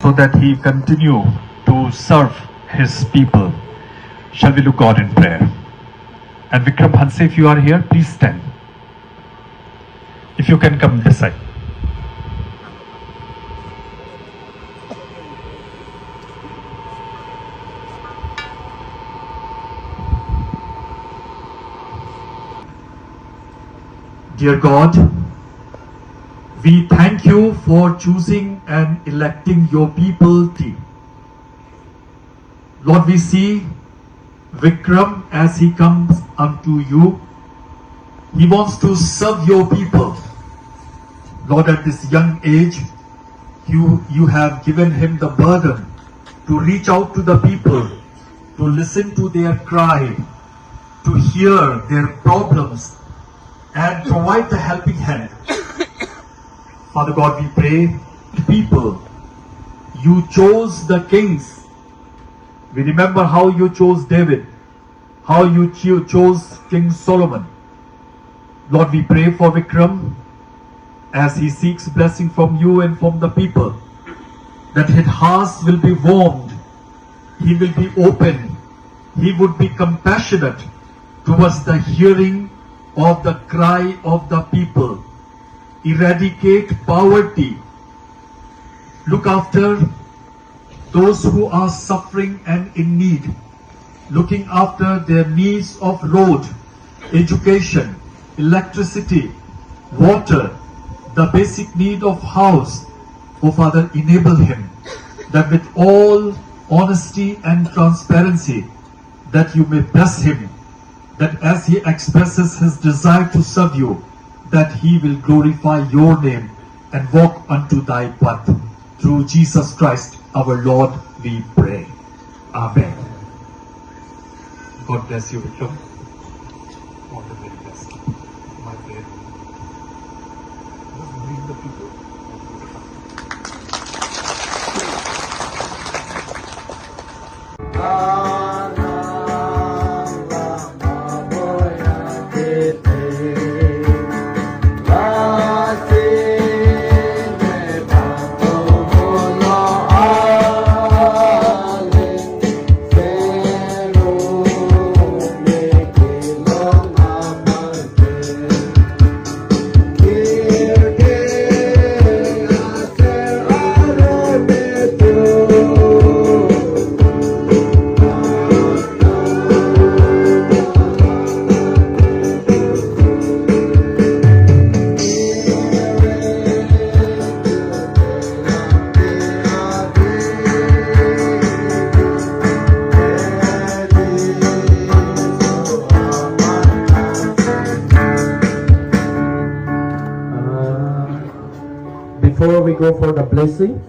so that he continue to serve his people. Shall we look God in prayer? And Bikram, Hanse, if you are here, please stand. If you can come this side. Dear God, we thank you for choosing and electing your people team. Lord, we see Bikram as he comes unto you. He wants to serve your people. Lord, at this young age, you have given him the burden to reach out to the people, to listen to their cry, to hear their problems, and provide the helping hand. Father God, we pray, people, you chose the kings. We remember how you chose David, how you chose King Solomon. Lord, we pray for Bikram as he seeks blessing from you and from the people, that his heart will be warmed, he will be open, he would be compassionate towards the hearing of the cry of the people. Eradicate poverty. Look after those who are suffering and in need. Looking after their needs of road, education, electricity, water, the basic need of house. Oh Father, enable him that with all honesty and transparency, that you may bless him, that as he expresses his desire to serve you, that he will glorify your name and walk unto thy path. Through Jesus Christ, our Lord, we pray. Amen. God bless you, Bikram. All the very best. My prayer. Just bring the people. Before we go for the blessing,